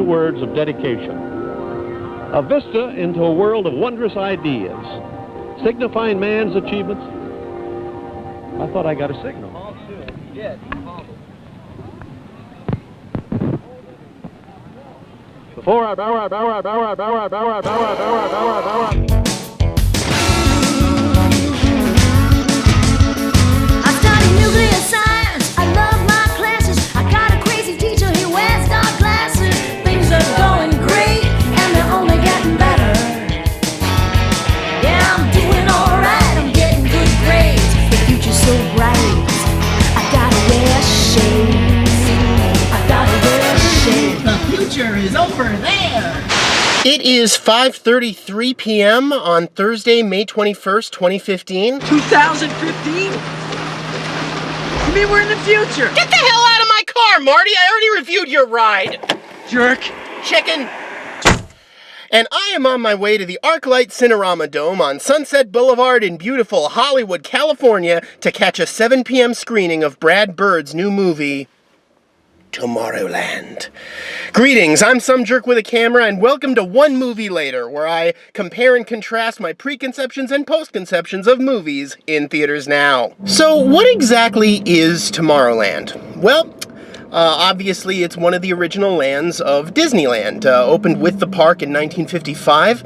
Words of dedication. A vista into a world of wondrous ideas, signifying man's achievements. I thought I got a signal. Before I study nuclear science. I love my classes. I got a crazy teacher. He wears dark glasses. Things are going great, and they're only getting better. Yeah, I'm doing all right. I'm getting good grades. The future's so bright. I gotta wear shades. I gotta wear shades. The future is over there. It is 5:33 p.m. on Thursday, May 21st, 2015. 2015? You mean we're in the future? Get the hell out of my car, Marty! I already reviewed your ride! Jerk. Chicken! And I am on my way to the ArcLight Cinerama Dome on Sunset Boulevard in beautiful Hollywood, California to catch a 7 p.m. screening of Brad Bird's new movie, Tomorrowland. Greetings, I'm some jerk with a camera, and welcome to One Movie Later, where I compare and contrast my preconceptions and postconceptions of movies in theaters now. So, what exactly is Tomorrowland? Well, obviously it's one of the original lands of Disneyland, opened with the park in 1955,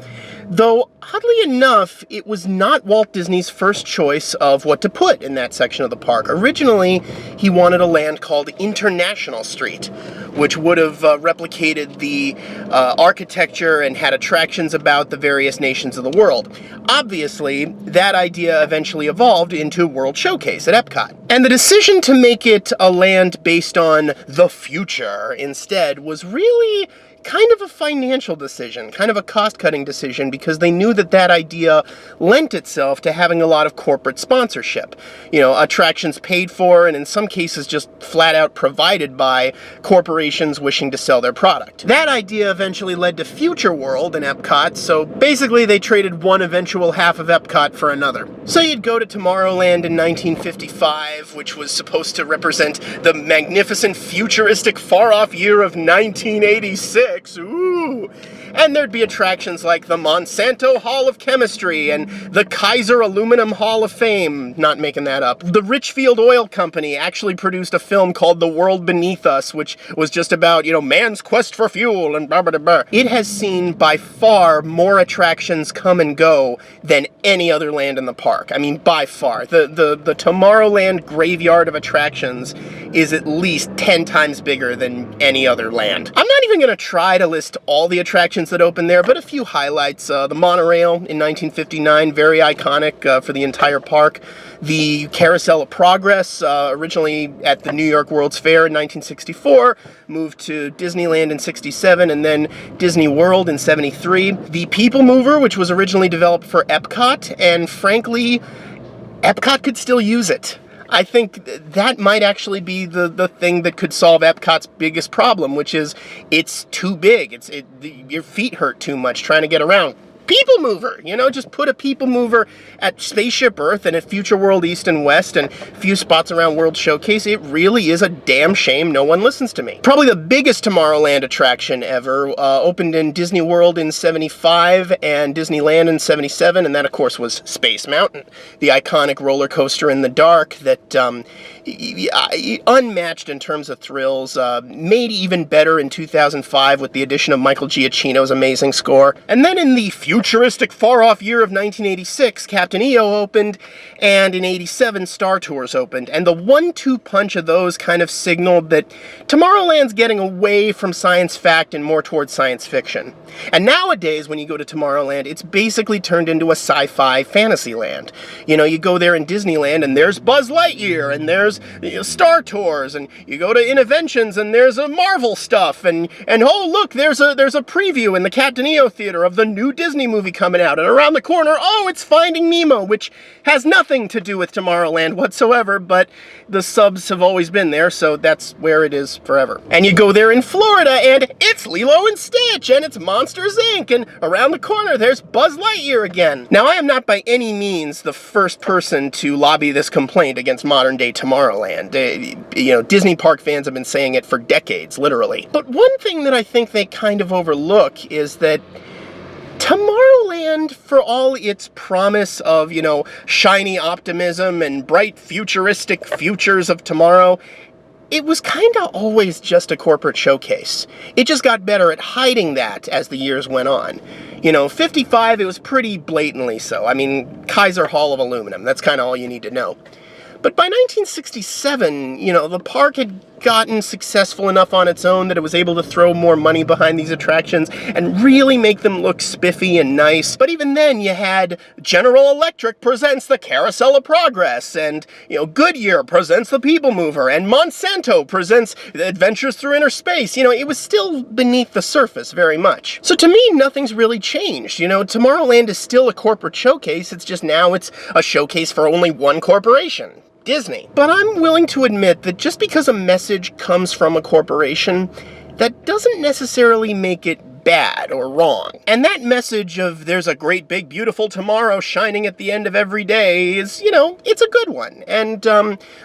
though, oddly enough, it was not Walt Disney's first choice of what to put in that section of the park. Originally, he wanted a land called International Street, which would have replicated the architecture and had attractions about the various nations of the world. Obviously, that idea eventually evolved into World Showcase at Epcot. And the decision to make it a land based on the future instead was really kind of a financial decision, kind of a cost-cutting decision, because they knew that that idea lent itself to having a lot of corporate sponsorship. You know, attractions paid for, and in some cases just flat-out provided by corporations wishing to sell their product. That idea eventually led to Future World in Epcot, so basically they traded one eventual half of Epcot for another. So you'd go to Tomorrowland in 1955, which was supposed to represent the magnificent, futuristic, far-off year of 1986. Ooh! And there'd be attractions like the Monsanto Hall of Chemistry and the Kaiser Aluminum Hall of Fame. Not making that up. The Richfield Oil Company actually produced a film called The World Beneath Us, which was just about, you know, man's quest for fuel and blah, blah, blah. It has seen by far more attractions come and go than any other land in the park. I mean, by far. The Tomorrowland graveyard of attractions is at least 10 times bigger than any other land. I'm not even going to try to list all the attractions that opened there, but a few highlights. The monorail in 1959, very iconic for the entire park. The Carousel of Progress, originally at the New York World's Fair in 1964, moved to Disneyland in 67, and then Disney World in 73. The People Mover, which was originally developed for Epcot, and frankly, Epcot could still use it. I think that might actually be the thing that could solve Epcot's biggest problem, which is it's too big. Your feet hurt too much trying to get around. People Mover, you know, just put a People Mover at Spaceship Earth and at Future World East and West and a few spots around World Showcase. It really is a damn shame no one listens to me. Probably the biggest Tomorrowland attraction ever, opened in Disney World in 75 and Disneyland in 77, and that of course was Space Mountain, the iconic roller coaster in the dark that unmatched in terms of thrills, made even better in 2005 with the addition of Michael Giacchino's amazing score. And then in the futuristic far-off year of 1986, Captain EO opened, and in 87, Star Tours opened. And the 1-2 punch of those kind of signaled that Tomorrowland's getting away from science fact and more towards science fiction. And nowadays, when you go to Tomorrowland, it's basically turned into a sci-fi fantasy land. You know, you go there in Disneyland, and there's Buzz Lightyear, and there's there's Star Tours, and you go to Innoventions, and there's a Marvel stuff, and oh look, there's a preview in the Cat Neo Theater of the new Disney movie coming out, and around the corner, oh, it's Finding Nemo, which has nothing to do with Tomorrowland whatsoever, but the subs have always been there, so that's where it is forever. And you go there in Florida, and it's Lilo and Stitch, and it's Monsters, Inc., and around the corner, there's Buzz Lightyear again. Now, I am not by any means the first person to lobby this complaint against modern-day Tomorrowland. Disney park fans have been saying it for decades, literally. But one thing that I think they kind of overlook is that Tomorrowland, for all its promise of, shiny optimism and bright futuristic futures of tomorrow, it was kind of always just a corporate showcase. It just got better at hiding that as the years went on. 55, it was pretty blatantly so. I mean, Kaiser Hall of Aluminum, that's kind of all you need to know. But by 1967, the park had gotten successful enough on its own that it was able to throw more money behind these attractions and really make them look spiffy and nice. But even then, you had General Electric presents the Carousel of Progress, and, Goodyear presents the People Mover, and Monsanto presents Adventures Through Inner Space. It was still beneath the surface very much. So to me, nothing's really changed. Tomorrowland is still a corporate showcase, it's just now it's a showcase for only one corporation. Disney. But I'm willing to admit that just because a message comes from a corporation, that doesn't necessarily make it bad or wrong. And that message of there's a great big beautiful tomorrow shining at the end of every day is, it's a good one. And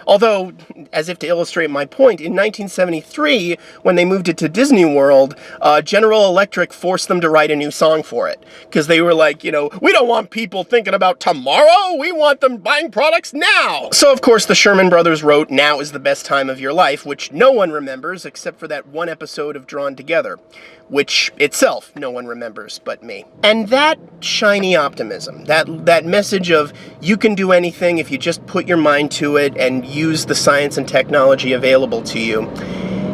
although, as if to illustrate my point, in 1973, when they moved it to Disney World, General Electric forced them to write a new song for it. Because they were like, we don't want people thinking about tomorrow, we want them buying products now! So of course the Sherman Brothers wrote Now is the Best Time of Your Life, which no one remembers except for that one episode of Drawn Together, which itself no one remembers but me. And that shiny optimism, that message of you can do anything if you just put your mind to it and use the science and technology available to you,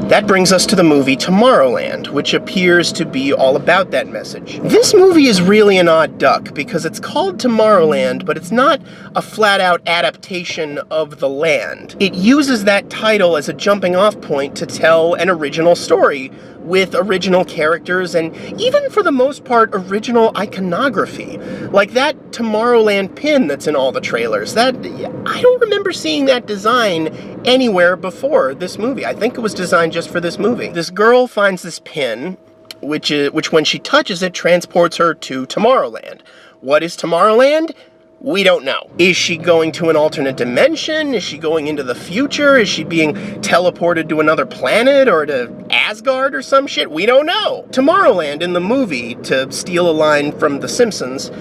that brings us to the movie Tomorrowland, which appears to be all about that message. This movie is really an odd duck because it's called Tomorrowland, but it's not a flat-out adaptation of the land. It uses that title as a jumping-off point to tell an original story with original characters and even, for the most part, original iconography. Like that Tomorrowland pin that's in all the trailers. I don't remember seeing that design anywhere before this movie. I think it was designed just for this movie. This girl finds this pin, which when she touches it, transports her to Tomorrowland. What is Tomorrowland? We don't know. Is she going to an alternate dimension? Is she going into the future? Is she being teleported to another planet or to Asgard or some shit? We don't know. Tomorrowland in the movie, to steal a line from The Simpsons,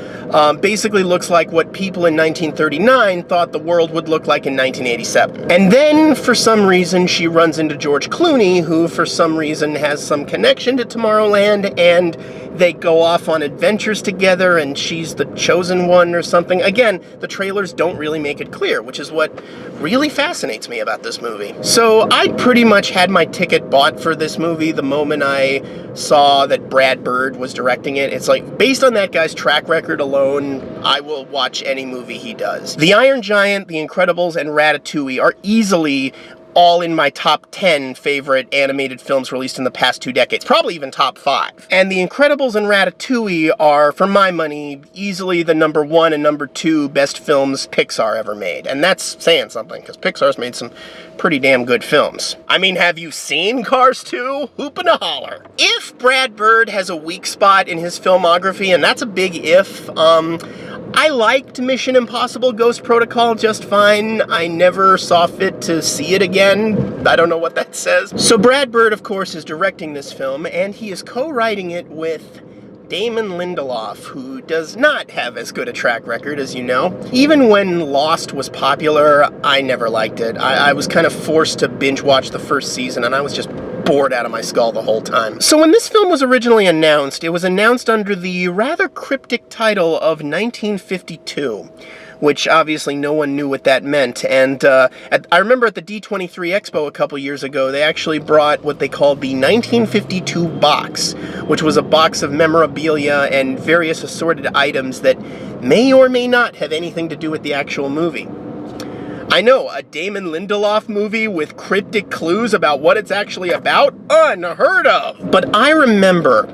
basically looks like what people in 1939 thought the world would look like in 1987. And then, for some reason, she runs into George Clooney, who for some reason has some connection to Tomorrowland, and they go off on adventures together, and she's the chosen one or something. Again, the trailers don't really make it clear, which is what really fascinates me about this movie. So I pretty much had my ticket bought for this movie the moment I saw that Brad Bird was directing it. It's like, based on that guy's track record alone, I will watch any movie he does. The Iron Giant, The Incredibles, and Ratatouille are easily all in my top 10 favorite animated films released in the past 2 decades, probably even top 5. And The Incredibles and Ratatouille are, for my money, easily the number 1 and number 2 best films Pixar ever made. And that's saying something, because Pixar's made some pretty damn good films. I mean, have you seen Cars 2? Hoop and a holler. If Brad Bird has a weak spot in his filmography, and that's a big if, I liked Mission Impossible Ghost Protocol just fine. I never saw fit to see it again. I don't know what that says. So Brad Bird, of course, is directing this film, and he is co-writing it with Damon Lindelof, who does not have as good a track record as you know. Even when Lost was popular, I never liked it. I was kind of forced to binge watch the first season, and I was just bored out of my skull the whole time. So when this film was originally announced, it was announced under the rather cryptic title of 1952, which obviously no one knew what that meant. And I remember at the D23 Expo a couple years ago, they actually brought what they called the 1952 box, which was a box of memorabilia and various assorted items that may or may not have anything to do with the actual movie. I know, a Damon Lindelof movie with cryptic clues about what it's actually about? Unheard of! But I remember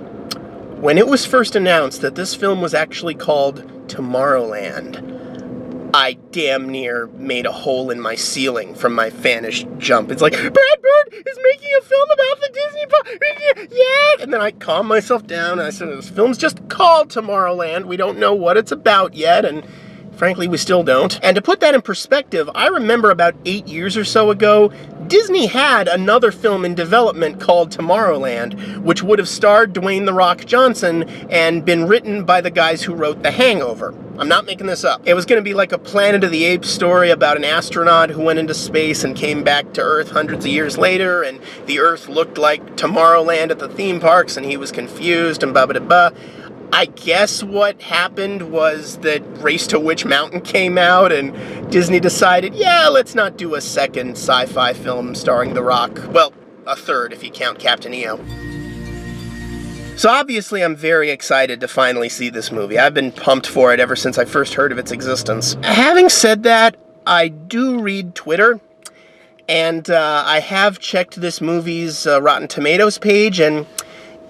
when it was first announced that this film was actually called Tomorrowland, I damn near made a hole in my ceiling from my famished jump. It's like, Brad Bird is making a film about the Disney park, yeah! And then I calmed myself down and I said, this film's just called Tomorrowland. We don't know what it's about yet, and frankly, we still don't. And to put that in perspective, I remember about 8 years or so ago, Disney had another film in development called Tomorrowland, which would have starred Dwayne "The Rock" Johnson and been written by the guys who wrote The Hangover. I'm not making this up. It was going to be like a Planet of the Apes story about an astronaut who went into space and came back to Earth hundreds of years later, and the Earth looked like Tomorrowland at the theme parks, and he was confused, and blah. I guess what happened was that Race to Witch Mountain came out and Disney decided, yeah, let's not do a second sci-fi film starring The Rock. Well, a third if you count Captain EO. So obviously I'm very excited to finally see this movie. I've been pumped for it ever since I first heard of its existence. Having said that, I do read Twitter, and I have checked this movie's Rotten Tomatoes page, and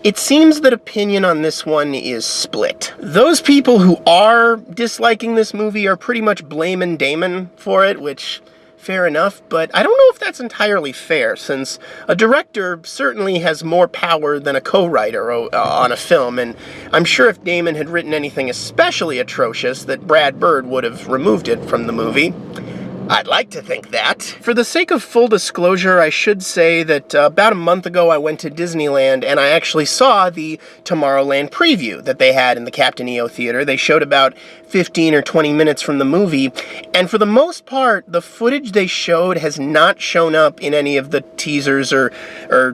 it seems that opinion on this one is split. Those people who are disliking this movie are pretty much blaming Damon for it, which, fair enough, but I don't know if that's entirely fair, since a director certainly has more power than a co-writer on a film, and I'm sure if Damon had written anything especially atrocious, that Brad Bird would have removed it from the movie. I'd like to think that. For the sake of full disclosure, I should say that about a month ago I went to Disneyland and I actually saw the Tomorrowland preview that they had in the Captain EO Theater. They showed about 15 or 20 minutes from the movie, and for the most part, the footage they showed has not shown up in any of the teasers or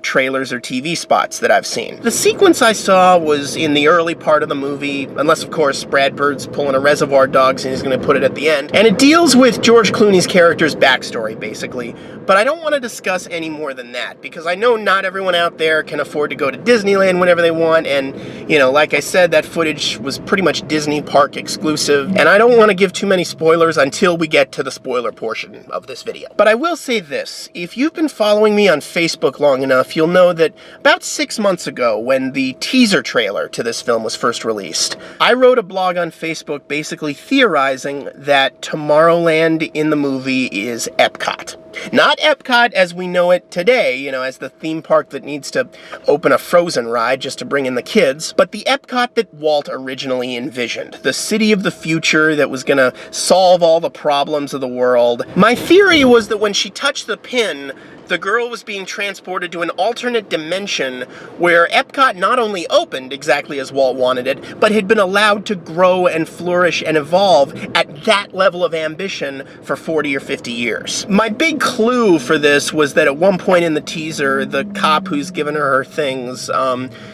trailers or TV spots that I've seen. The sequence I saw was in the early part of the movie, unless of course Brad Bird's pulling a Reservoir Dogs and he's going to put it at the end, and it deals with George Clooney's character's backstory, basically. But I don't want to discuss any more than that, because I know not everyone out there can afford to go to Disneyland whenever they want, and, you know, like I said, that footage was pretty much Disney Park exclusive, and I don't want to give too many spoilers until we get to the spoiler portion of this video. But I will say this, if you've been following me on Facebook long enough, you'll know that about 6 months ago, when the teaser trailer to this film was first released, I wrote a blog on Facebook basically theorizing that Tomorrowland in the movie is Epcot. Not Epcot as we know it today, you know, as the theme park that needs to open a Frozen ride just to bring in the kids, but the Epcot that Walt originally envisioned. The city of the future that was gonna solve all the problems of the world. My theory was that when she touched the pin, the girl was being transported to an alternate dimension where Epcot not only opened exactly as Walt wanted it, but had been allowed to grow and flourish and evolve at that level of ambition for 40 or 50 years. My big clue for this was that at one point in the teaser, the cop who's given her things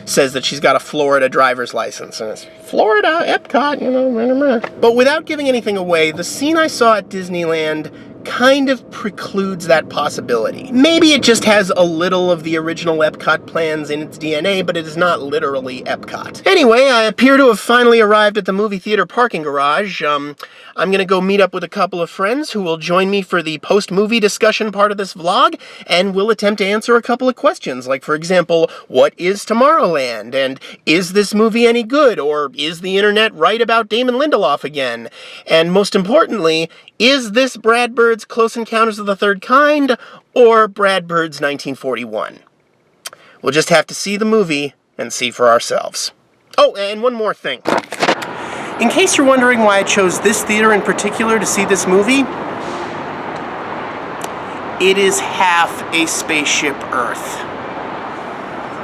says that she's got a Florida driver's license, and it's Florida, Epcot, you know, but without giving anything away, the scene I saw at Disneyland kind of precludes that possibility. Maybe it just has a little of the original Epcot plans in its DNA, but it is not literally Epcot. Anyway, I appear to have finally arrived at the movie theater parking garage. I'm gonna go meet up with a couple of friends who will join me for the post-movie discussion part of this vlog, and we'll attempt to answer a couple of questions, like, for example, what is Tomorrowland? And is this movie any good? Or is the internet right about Damon Lindelof again? And most importantly, is this Brad Bird's Close Encounters of the Third Kind, or Brad Bird's 1941? We'll just have to see the movie and see for ourselves. Oh, and one more thing. In case you're wondering why I chose this theater in particular to see this movie, it is half a spaceship Earth.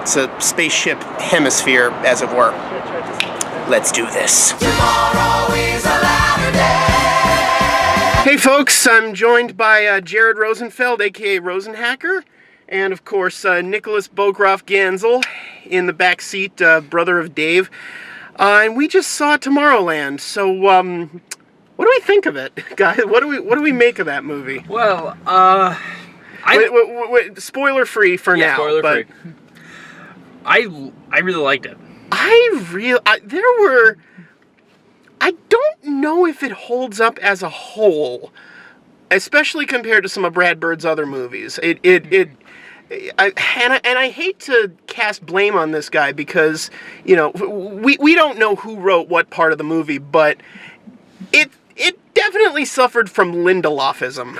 It's a spaceship hemisphere, as it were. Let's do this. Tomorrow is a louder day. Hey folks, I'm joined by Jared Rosenfeld, aka Rosenhacker, and of course Nicholas Bogroff Ganssle in the back seat, brother of Dave. And we just saw Tomorrowland. So what do we think of it, guys? What do we make of that movie? Well, wait, spoiler free for now. Spoiler but free. I really liked it. I don't know if it holds up as a whole. especially compared to some of Brad Bird's other movies. I hate to cast blame on this guy because, you know, we don't know who wrote what part of the movie, but it definitely suffered from Lindelofism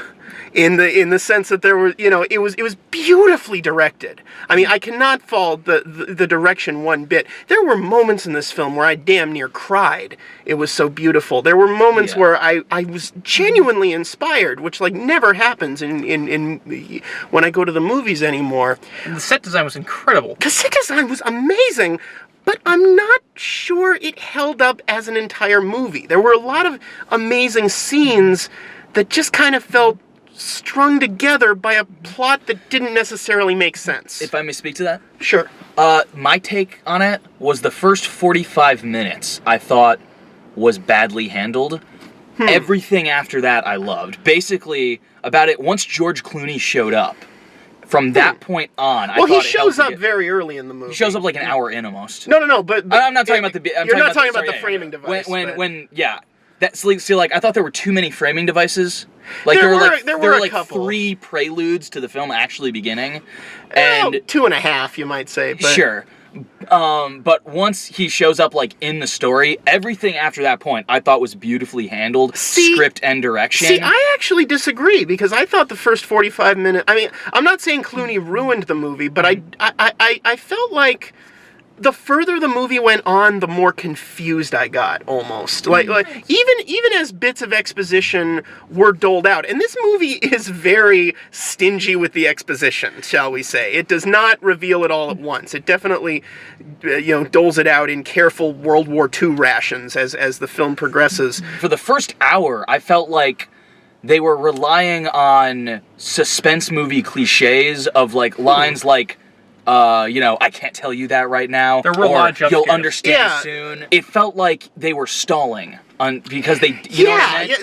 in the sense that there were, you know, it was beautifully directed. I mean, I cannot fault the direction one bit. There were moments in this film where I damn near cried. It was so beautiful. There were moments where I was genuinely inspired, which like never happens in when I go to the movies anymore. And the set design was incredible. The set design was amazing. But I'm not sure it held up as an entire movie. There were a lot of amazing scenes that just kind of felt strung together by a plot that didn't necessarily make sense. If I may speak to that? Sure. My take on it was the first 45 minutes I thought was badly handled. Everything after that I loved. Basically, about it, once George Clooney showed up, from that point on, I thought he shows up very early in the movie. He shows up like an hour in almost. No, but I'm not talking about the. You're not talking about the framing device. When that's like I thought there were too many framing devices. Like there were like couple. 3 preludes to the film actually beginning, and 2.5, you might say. But. Sure. But once he shows up, like, in the story, everything after that point I thought was beautifully handled, script and direction. See, I actually disagree, because I thought the first 45 minutes... I mean, I'm not saying Clooney ruined the movie, but I felt like the further the movie went on, the more confused I got, almost. Like even as bits of exposition were doled out. And this movie is very stingy with the exposition, shall we say. It does not reveal it all at once. It definitely, doles it out in careful World War II rations as the film progresses. For the first hour, I felt like they were relying on suspense movie cliches of, like, lines like, I can't tell you that right now. There were a lot of jump you'll scares. understand soon. It felt like they were stalling because they.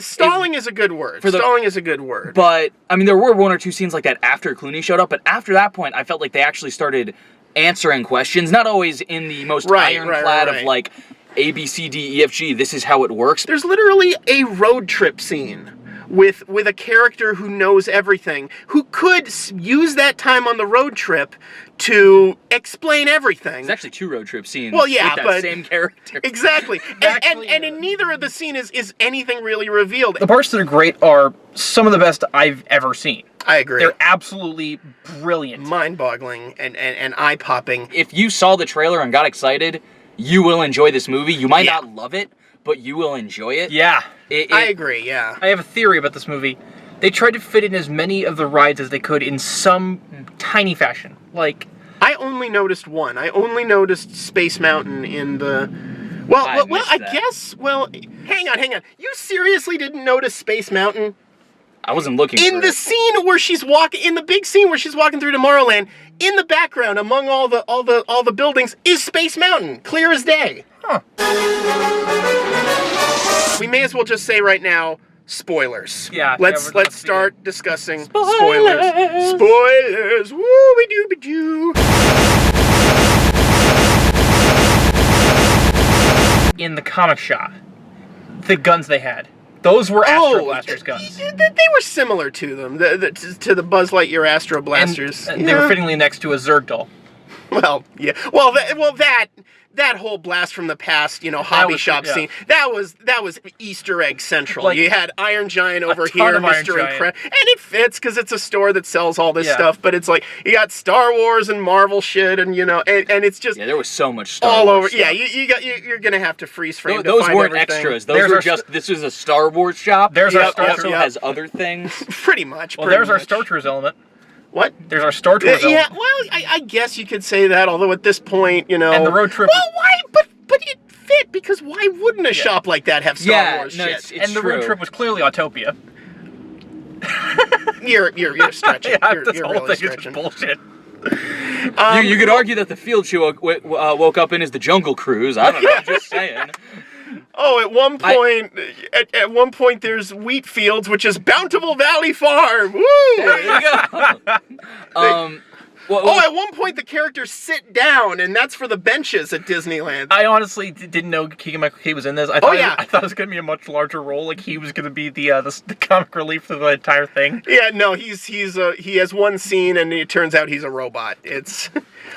Stalling is a good word. Stalling is a good word. But I mean, there were 1 or 2 scenes like that after Clooney showed up. But after that point, I felt like they actually started answering questions. Not always in the most ironclad of like A, B, C, D, E, F, G. This is how it works. There's literally a road trip scene with a character who knows everything, who could use that time on the road trip to explain everything. There's actually 2 road trip scenes with that but same character. Exactly. and in neither of the scenes is anything really revealed. The parts that are great are some of the best I've ever seen. I agree. They're absolutely brilliant. Mind-boggling and eye-popping. If you saw the trailer and got excited, you will enjoy this movie. You might not love it, but you will enjoy it. Yeah. I agree, yeah. I have a theory about this movie. They tried to fit in as many of the rides as they could in some tiny fashion. Like, I only noticed one. I only noticed Space Mountain in the... hang on. You seriously didn't notice Space Mountain? I wasn't looking for it. In the scene where she's walking, in the big scene where she's walking through Tomorrowland, in the background, among all the buildings, is Space Mountain, clear as day. Huh. We may as well just say right now, spoilers. Yeah. Let's start discussing spoilers. Spoilers. Woo-be-doo-be-doo. In the comic shop, the guns they had, those were Astro Blasters guns. They were similar to them, to the Buzz Lightyear Astro Blasters. And they were fittingly next to a Zerg doll. Well, yeah. Well, that whole blast from the past, hobby shop scene, that was Easter egg central. Like, you had Iron Giant over here, Mr. Incredible, and it fits because it's a store that sells all this stuff. But it's like you got Star Wars and Marvel shit, and and it's just there was so much Star all Wars over. stuff. Yeah, you're gonna have to freeze frame. Those to find weren't everything. extras. Those were just this is a Star Wars shop. There's our Star also has other things. Pretty much. Well, there's our Star Tours element. What? There's our Star Tours element. Yeah, well, I guess you could say that. Although at this point, And the road trip. Well, why? But it fit because why wouldn't a shop like that have Star Wars shit? It's the road trip was clearly Autopia. You're stretching. You're this whole really thing is stretching. bullshit. You could argue that the field she woke up in is the Jungle Cruise. I don't know. I'm just saying. Oh, at one point there's wheat fields, which is Bountiful Valley Farm. Woo! There you go. at one point the characters sit down, and that's for the benches at Disneyland. I honestly didn't know Keegan-Michael Key was in this. I thought it was going to be a much larger role. Like, he was going to be the comic relief for the entire thing. Yeah, no, he has one scene, and it turns out he's a robot. It's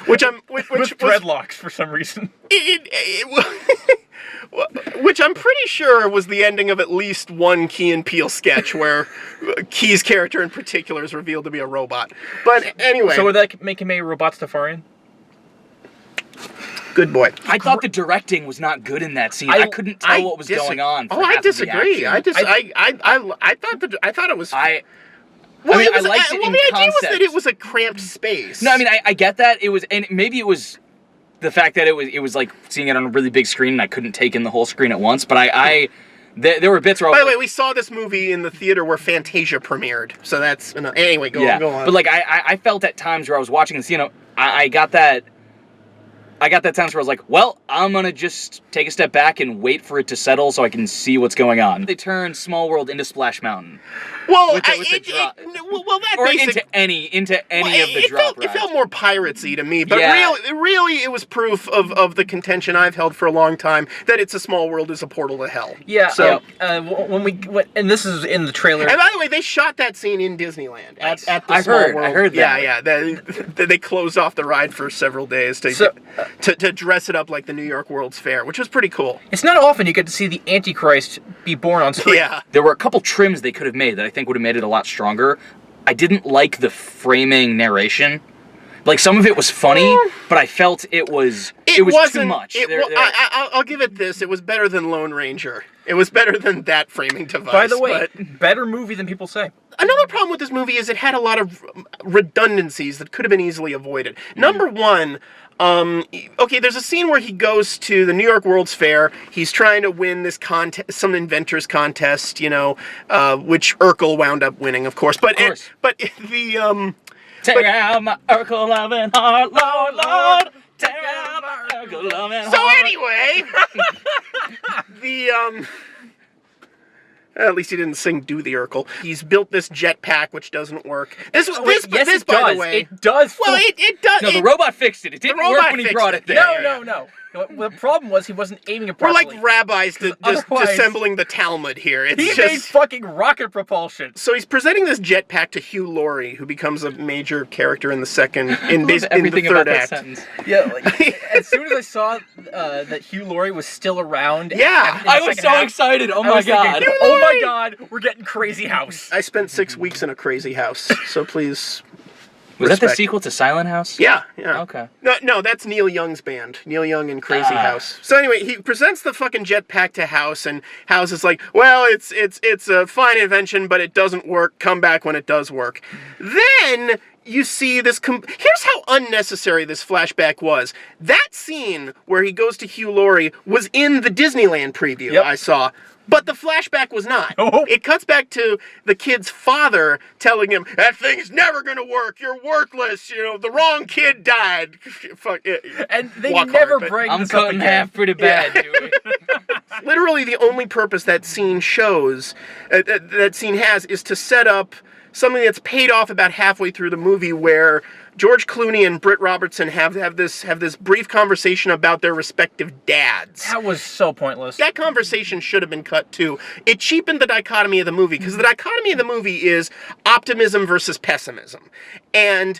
with dreadlocks for some reason. Which I'm pretty sure was the ending of at least one Key and Peele sketch where Key's character in particular is revealed to be a robot. But anyway. So would that make him a robot Stafarian? Good boy. I thought the directing was not good in that scene. I couldn't tell what was going on. I disagree. I thought it was. I liked it in the idea concept. was that it was a cramped space. No, I mean I get that it was, and maybe it was the fact that it was like seeing it on a really big screen and I couldn't take in the whole screen at once. But there were bits where. By the way, we saw this movie in the theater where Fantasia premiered, so that's anyway. Go on. But like I felt at times where I was watching this, I got that sense where I was like, well, I'm gonna just take a step back and wait for it to settle so I can see what's going on. They turned Small World into Splash Mountain. Well, into any of the drop rides. It felt more piratesy to me, but really, it was proof of the contention I've held for a long time that It's a Small World is a portal to hell. Yeah. So and this is in the trailer. And by the way, they shot that scene in Disneyland at the Small World. I heard that. Yeah. They closed off the ride for several days to dress it up like the New York World's Fair, which was pretty cool. It's not often you get to see the Antichrist be born on screen. Yeah. There were a couple trims they could have made that I think would have made it a lot stronger. I didn't like the framing narration. Like, some of it was funny, but I felt it was too much. I'll give it this. It was better than Lone Ranger. It was better than that framing device. By the way, better movie than people say. Another problem with this movie is it had a lot of redundancies that could have been easily avoided. Number one, there's a scene where he goes to the New York World's Fair. He's trying to win this contest, some inventors contest, which Urkel wound up winning, of course. But Tear out my Urkel loving heart, Lord, Lord. Tear out my Urkel loving heart. So anyway, at least he didn't sing "Do the Urkel." He's built this jetpack which doesn't work. By the way, it does. Well, it does. No, the robot fixed it. It didn't work when he brought it there. No. The problem was he wasn't aiming it properly. We're like rabbis dissembling the Talmud here. He made fucking rocket propulsion. So he's presenting this jetpack to Hugh Laurie, who becomes a major character in the third act. Sentence. Yeah, as soon as I saw that Hugh Laurie was still around, I was so excited. Oh my god! Thinking, oh my god, we're getting Crazy House. I spent 6 weeks in a crazy house, so please. Was that the sequel to Silent House? Yeah. Okay. No, that's Neil Young's band. Neil Young and Crazy House. So anyway, he presents the fucking jetpack to House, and House is like, well, it's a fine invention, but it doesn't work. Come back when it does work. Then you see this. Here's how unnecessary this flashback was. That scene where he goes to Hugh Laurie was in the Disneyland preview I saw. But the flashback was not. Oh. It cuts back to the kid's father telling him, that thing's never going to work. You're worthless. The wrong kid died. Fuck it. And they never bring I'm this up cutting again. half pretty bad, Dewey. Literally the only purpose that scene shows, that scene has, is to set up something that's paid off about halfway through the movie where George Clooney and Britt Robertson have this brief conversation about their respective dads. That was so pointless. That conversation should have been cut too. It cheapened the dichotomy of the movie, because the dichotomy of the movie is optimism versus pessimism. And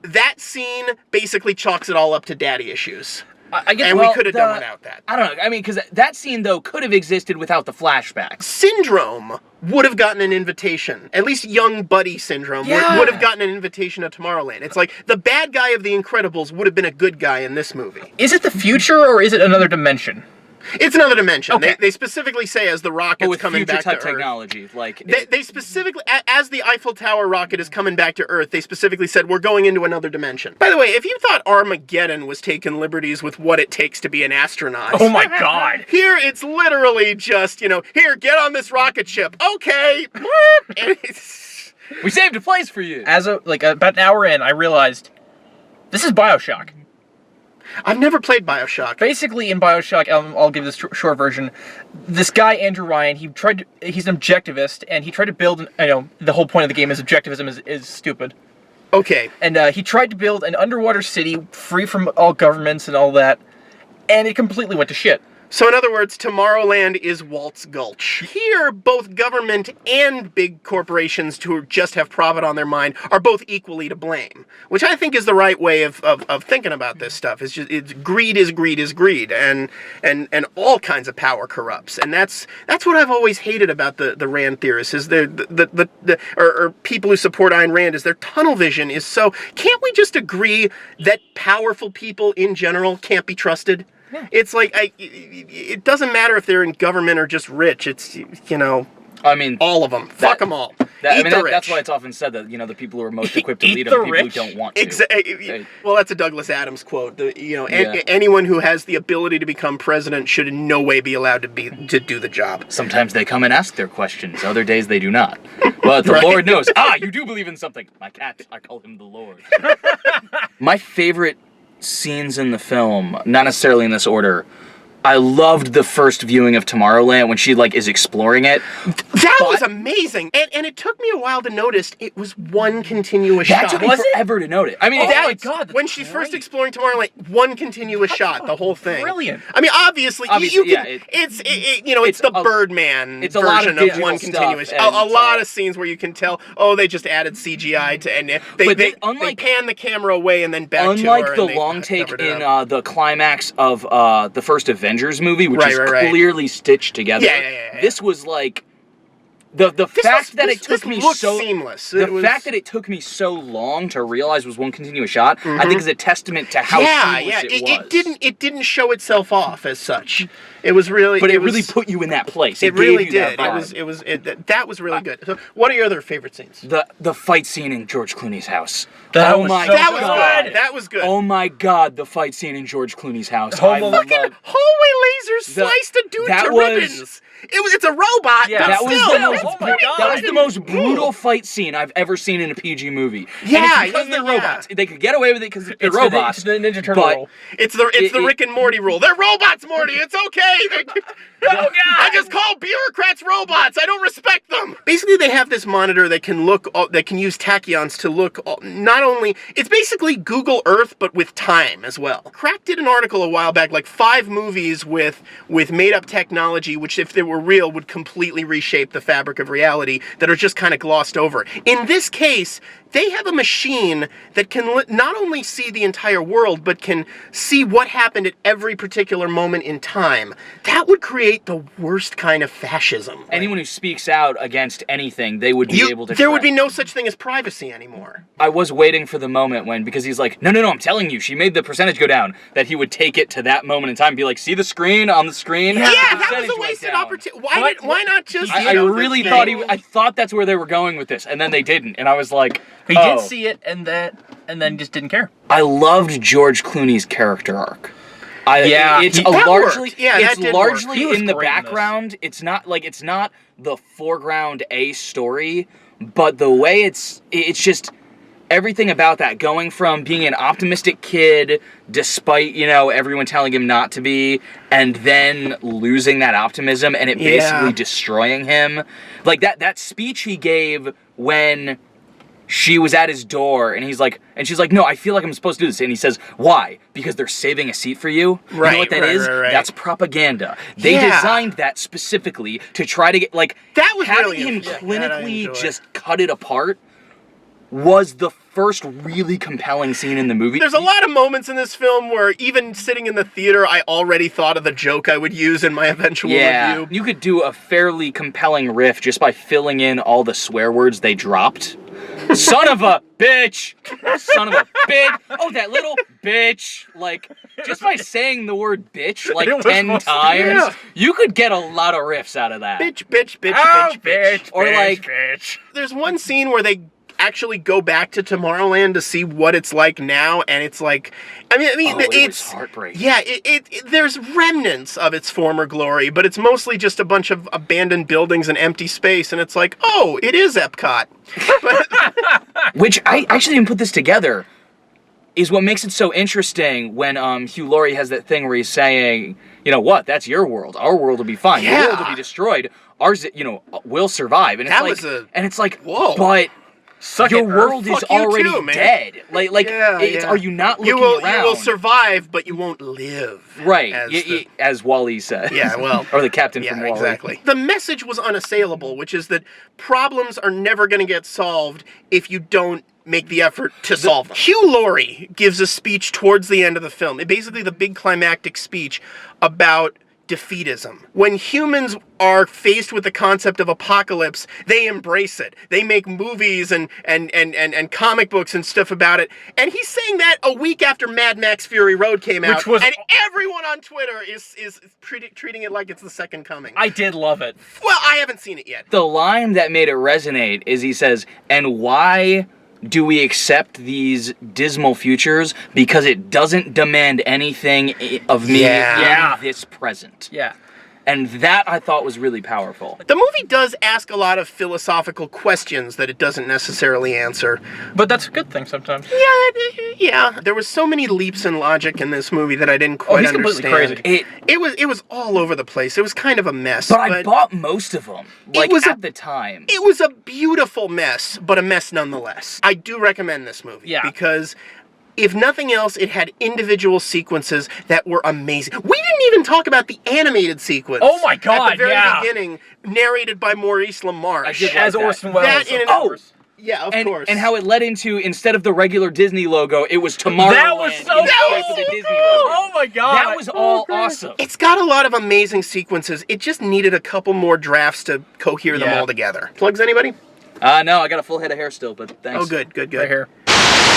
that scene basically chalks it all up to daddy issues. I guess, we could have done without that. I don't know. I mean, because that scene, though, could have existed without the flashbacks. Syndrome would have gotten an invitation. At least young Buddy Syndrome would have gotten an invitation to Tomorrowland. It's like the bad guy of The Incredibles would have been a good guy in this movie. Is it the future, or is it another dimension? It's another dimension. Okay. They specifically say as the rocket's coming back to Earth. Technology, they specifically, as the Eiffel Tower rocket is coming back to Earth, they specifically said, we're going into another dimension. By the way, if you thought Armageddon was taking liberties with what it takes to be an astronaut. Oh my god. Here it's literally just, here, get on this rocket ship. Okay. We saved a place for you. As about an hour in, I realized this is BioShock. I've never played BioShock. Basically, in BioShock, I'll give this short version. This guy, Andrew Ryan, he's an objectivist, and he tried to build, the whole point of the game is objectivism is stupid. Okay. And he tried to build an underwater city free from all governments and all that, and it completely went to shit. So in other words, Tomorrowland is Walt's Gulch. Here, both government and big corporations who just have profit on their mind are both equally to blame, which I think is the right way of thinking about this stuff. It's greed is greed, and all kinds of power corrupts, and that's what I've always hated about the Rand theorists is or people who support Ayn Rand is their tunnel vision is so. Can't we just agree that powerful people in general can't be trusted? Yeah. It's like, it doesn't matter if they're in government or just rich. It's, I mean, all of them. Fuck them all. That's why it's often said that, the people who are most equipped to lead are the people who don't want to. Well, that's a Douglas Adams quote. Anyone who has the ability to become president should in no way be allowed to do the job. Sometimes they come and ask their questions. Other days they do not. But the Lord knows. You do believe in something. My cat, I call him the Lord. My favorite scenes in the film, not necessarily in this order. I loved the first viewing of Tomorrowland when she is exploring it. That was amazing, and it took me a while to notice it was one continuous shot. That took me forever to notice. I mean, when she's first exploring Tomorrowland, one continuous shot, the whole thing. Brilliant. I mean, obviously you can. It's the Birdman version of one continuous. A lot of scenes where you can tell, they just added CGI to, and they pan the camera away and then back to her. Unlike the long take in the climax of the first Avengers movie, which is clearly stitched together. Yeah. This was like the fact that it took me so seamless. The fact that it took me so long to realize was one continuous shot, I think is a testament to how seamless it was. It didn't show itself off as such. It was really, but it really put you in that place. It really did. That was really good. So, what are your other favorite scenes? The fight scene in George Clooney's house. That was good. Oh my God, the fight scene in George Clooney's house. Fucking hallway lasers sliced a dude to ribbons. It's a robot. Yeah, that was the most brutal fight scene I've ever seen in a PG movie. Yeah, because they're robots. They could get away with it because they're robots. It's the Ninja Turtle rule. It's the Rick and Morty rule. They're robots, Morty. It's okay. I just call bureaucrats robots. I don't respect them. Basically, they have this monitor that can use tachyons to look not only. It's basically Google Earth, but with time as well. Crack did an article a while back, like 5 movies with made-up technology, which if they were real would completely reshape the fabric of reality, that are just kind of glossed over. In this case, they have a machine that can not only see the entire world, but can see what happened at every particular moment in time. That would create the worst kind of fascism. Anyone who speaks out against anything, they would be able to. There would be no such thing as privacy anymore. I was waiting for the moment because he's like, no, I'm telling you, she made the percentage go down, that he would take it to that moment in time and be like, see the screen on the screen? Yeah, that was a wasted opportunity. Why not just... I thought that's where they were going with this, and then they didn't, and I was like... He did see it, and then just didn't care. I loved George Clooney's character arc. It's largely in the background. It's not the foreground story, but the way it's just everything about that, going from being an optimistic kid despite everyone telling him not to be, and then losing that optimism and it basically destroying him. Like that speech he gave when she was at his door, and she's like, no, I feel like I'm supposed to do this. And he says, why? Because they're saving a seat for you? You know what that is? Right. That's propaganda. They designed that specifically to try to get, that was having him clinically just cut it apart was the first really compelling scene in the movie. There's a lot of moments in this film where even sitting in the theater, I already thought of the joke I would use in my eventual review. You could do a fairly compelling riff just by filling in all the swear words they dropped. Son of a bitch! Son of a bitch! Oh, that little bitch! Just by saying the word bitch 10 times, you could get a lot of riffs out of that. Bitch, bitch, bitch, oh, bitch. Or bitch. There's one scene where they actually go back to Tomorrowland to see what it's like now, and it's like, it's heartbreaking. Yeah, there's remnants of its former glory, but it's mostly just a bunch of abandoned buildings and empty space, and it's like, oh, it is Epcot. Which I actually didn't put this together. Is what makes it so interesting when Hugh Laurie has that thing where he's saying, that's your world. Our world will be fine. Your world will be destroyed. Ours, will survive. And it's whoa. But Suck your it, Earth. world is Fuck you already too, man. dead. Yeah. Are you not looking you around? will survive, but you won't live. Right, As as Wall-E said. Yeah, well... or the captain Yeah, from Wall-E. exactly. The message was unassailable, which is that problems are never going to get solved if you don't make the effort to solve them. Hugh Laurie gives a speech towards the end of the film. Basically the big climactic speech about defeatism. When humans are faced with the concept of apocalypse, they embrace it. They make movies and comic books and stuff about it. And he's saying that a week after Mad Max Fury Road came out. And everyone on Twitter is treating it like it's the second coming. I did love it. Well, I haven't seen it yet. The line that made it resonate is he says, "And why do we accept these dismal futures? Because it doesn't demand anything of me in this present." Yeah. And that I thought was really powerful. The movie does ask a lot of philosophical questions that it doesn't necessarily answer. But that's a good thing sometimes. Yeah. There was so many leaps in logic in this movie that I didn't quite understand. Completely crazy. It was all over the place. It was kind of a mess. But I bought most of them, at the time. It was a beautiful mess, but a mess nonetheless. I do recommend this movie. Yeah. Because if nothing else, it had individual sequences that were amazing. We didn't even talk about the animated sequence. Oh my God, at the very beginning, narrated by Maurice LaMarche. I did As like Orson that. Welles. Yeah, of course. And how it led into, instead of the regular Disney logo, it was Tomorrowland. That was so in place of the Disney logo. Oh my God. That was all awesome. It's got a lot of amazing sequences. It just needed a couple more drafts to cohere them all together. Plugs, anybody? No, I got a full head of hair still, but thanks. Oh, good. Right here.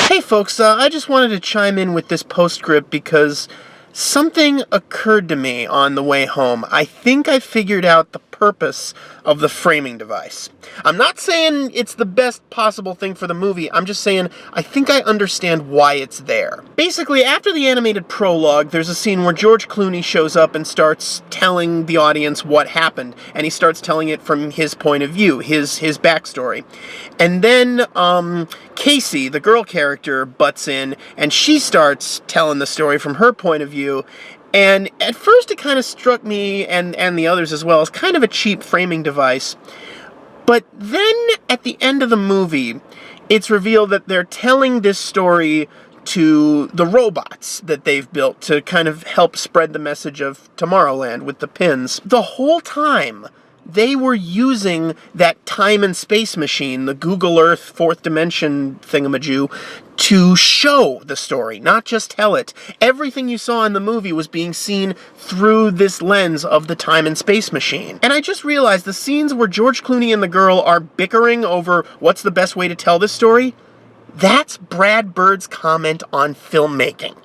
Hey folks, I just wanted to chime in with this postscript because something occurred to me on the way home. I think I figured out the purpose of the framing device. I'm not saying it's the best possible thing for the movie, I'm just saying I think I understand why it's there. Basically, after the animated prologue, there's a scene where George Clooney shows up and starts telling the audience what happened, and he starts telling it from his point of view, his backstory. And then, Casey, the girl character, butts in, and she starts telling the story from her point of view. And at first it kind of struck me, and the others as well, as kind of a cheap framing device. But then, at the end of the movie, it's revealed that they're telling this story to the robots that they've built to kind of help spread the message of Tomorrowland with the pins. The whole time, they were using that time and space machine, the Google Earth fourth dimension thingamajoo, to show the story, not just tell it. Everything you saw in the movie was being seen through this lens of the time and space machine. And I just realized the scenes where George Clooney and the girl are bickering over what's the best way to tell this story, that's Brad Bird's comment on filmmaking.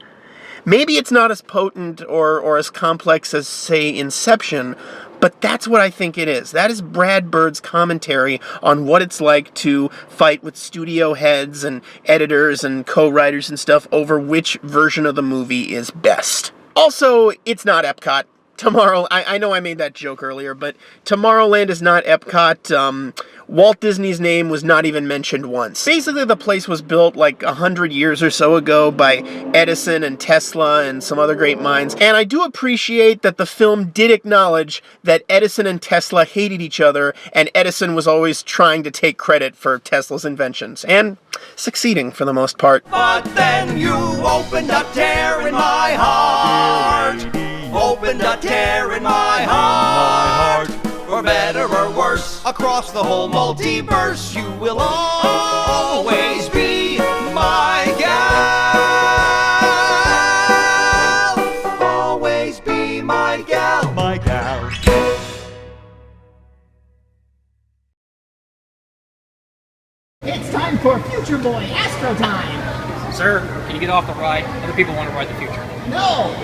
Maybe it's not as potent or as complex as, say, Inception, but that's what I think it is. That is Brad Bird's commentary on what it's like to fight with studio heads and editors and co-writers and stuff over which version of the movie is best. Also, it's not Epcot. I know I made that joke earlier, but Tomorrowland is not Epcot. Walt Disney's name was not even mentioned once. Basically, the place was built like 100 years or so ago by Edison and Tesla and some other great minds. And I do appreciate that the film did acknowledge that Edison and Tesla hated each other, and Edison was always trying to take credit for Tesla's inventions, and succeeding for the most part. But then you opened a tear in my heart. Opened a tear in my heart. For better or worse, across the whole multiverse, you will always be my gal. Always be my gal. My gal. It's time for Future Boy Astro Time! Sir, can you get off the ride? Other people want to ride the future. No!